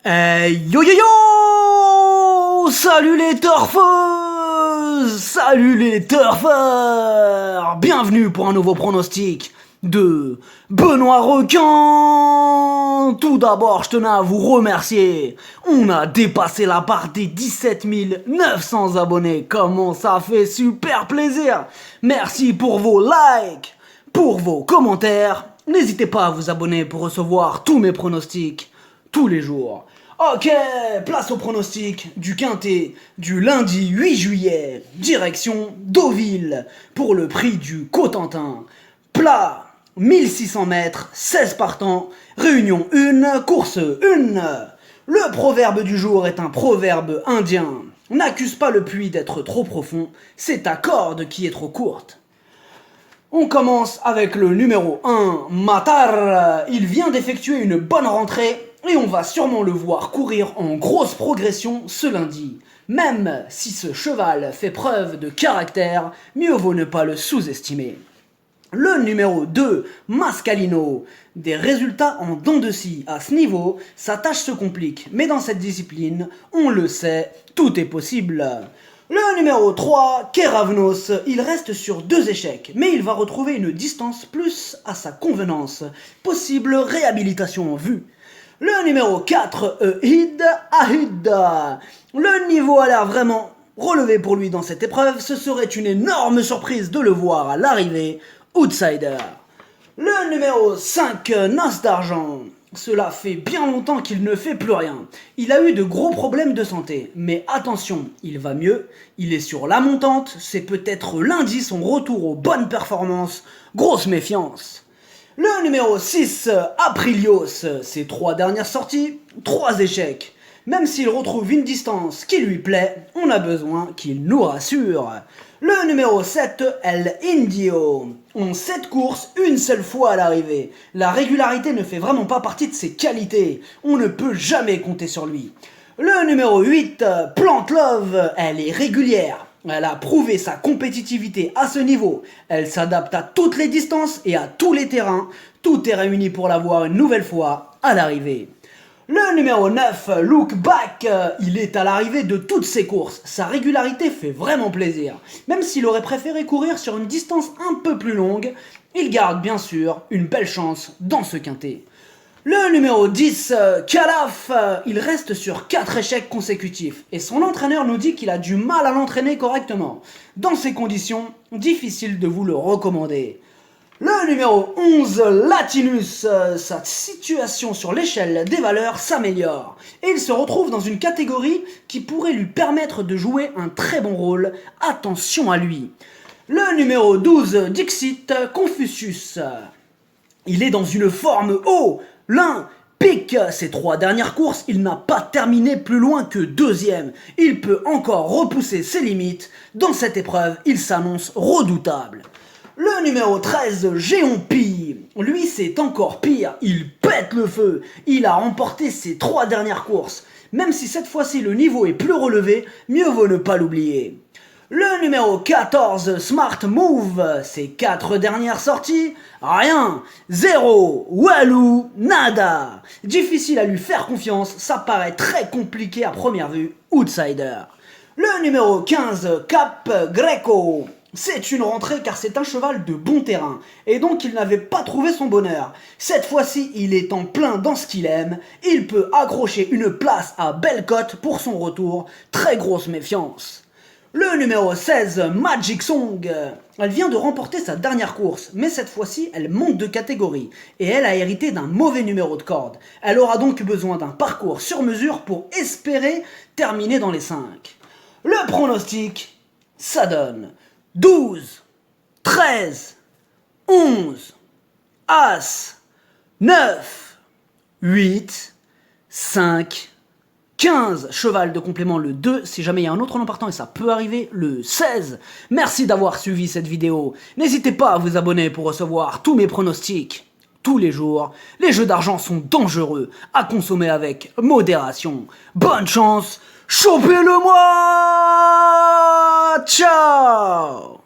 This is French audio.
Yo yo yo! Salut les turfeuses! Salut les turfeurs! Bienvenue pour un nouveau pronostic de Benoît Requin! Tout d'abord, je tenais à vous remercier. On a dépassé la barre des 17 900 abonnés. Comment ça fait super plaisir! Merci pour vos likes, pour vos commentaires. N'hésitez pas à vous abonner pour recevoir tous mes pronostics tous les jours. Ok, place au pronostic du Quintet du lundi 8 juillet, direction Deauville, pour le prix du Cotentin. Plat, 1600 mètres, 16 partants, réunion 1, course 1. Le proverbe du jour est un proverbe indien. N'accuse pas le puits d'être trop profond, c'est ta corde qui est trop courte. On commence avec le numéro 1, Matar. Il vient d'effectuer une bonne rentrée et on va sûrement le voir courir en grosse progression ce lundi. Même si ce cheval fait preuve de caractère, mieux vaut ne pas le sous-estimer. Le numéro 2, Mascalino. Des résultats en dents de scie. À ce niveau, sa tâche se complique. Mais dans cette discipline, on le sait, tout est possible. Le numéro 3, Keravnos, il reste sur 2 échecs, mais il va retrouver une distance plus à sa convenance. Possible réhabilitation en vue. Le numéro 4, Ahid. Le niveau a l'air vraiment relevé pour lui dans cette épreuve, ce serait une énorme surprise de le voir à l'arrivée, outsider. Le numéro 5, Noce d'argent. Cela fait bien longtemps qu'il ne fait plus rien. Il a eu de gros problèmes de santé, mais attention, il va mieux, il est sur la montante, c'est peut-être lundi son retour aux bonnes performances, grosse méfiance. Le numéro 6, Aprilios, ses 3 dernières sorties, 3 échecs. Même s'il retrouve une distance qui lui plaît, on a besoin qu'il nous rassure. Le numéro 7, El Indio. En 7 courses, une seule fois à l'arrivée. La régularité ne fait vraiment pas partie de ses qualités. On ne peut jamais compter sur lui. Le numéro 8, Plante Love. Elle est régulière. Elle a prouvé sa compétitivité à ce niveau. Elle s'adapte à toutes les distances et à tous les terrains. Tout est réuni pour la voir une nouvelle fois à l'arrivée. Le numéro 9, Look Back, il est à l'arrivée de toutes ses courses. Sa régularité fait vraiment plaisir. Même s'il aurait préféré courir sur une distance un peu plus longue, il garde bien sûr une belle chance dans ce quintet. Le numéro 10, Calaf, il reste sur 4 échecs consécutifs et son entraîneur nous dit qu'il a du mal à l'entraîner correctement. Dans ces conditions, difficile de vous le recommander. Le numéro 11, Latinus, sa situation sur l'échelle des valeurs s'améliore et il se retrouve dans une catégorie qui pourrait lui permettre de jouer un très bon rôle. Attention à lui. Le numéro 12, Dixit Confucius, il est dans une forme haut. L'un pique ses 3 dernières courses, il n'a pas terminé plus loin que 2e. Il peut encore repousser ses limites. Dans cette épreuve, il s'annonce redoutable. Le numéro 13, Géompi, lui c'est encore pire, il pète le feu. Il a remporté ses 3 dernières courses. Même si cette fois-ci le niveau est plus relevé, mieux vaut ne pas l'oublier. Le numéro 14, Smart Move, ses 4 dernières sorties, rien, 0, walou, nada. Difficile à lui faire confiance, ça paraît très compliqué à première vue, outsider. Le numéro 15, Cap Greco, c'est une rentrée car c'est un cheval de bon terrain, et donc il n'avait pas trouvé son bonheur. Cette fois-ci, il est en plein dans ce qu'il aime, il peut accrocher une place à belle cote pour son retour, très grosse méfiance. Le numéro 16, Magic Song, elle vient de remporter sa dernière course, mais cette fois-ci, elle monte de catégorie, et elle a hérité d'un mauvais numéro de corde. Elle aura donc besoin d'un parcours sur mesure pour espérer terminer dans les 5. Le pronostic, ça donne 12, 13, 11, As, 9, 8, 5, 15, cheval de complément le 2, si jamais il y a un autre nom partant et ça peut arriver, le 16. Merci d'avoir suivi cette vidéo. N'hésitez pas à vous abonner pour recevoir tous mes pronostics tous les jours. Les jeux d'argent sont dangereux, à consommer avec modération. Bonne chance, chopez-le moi! Ciao!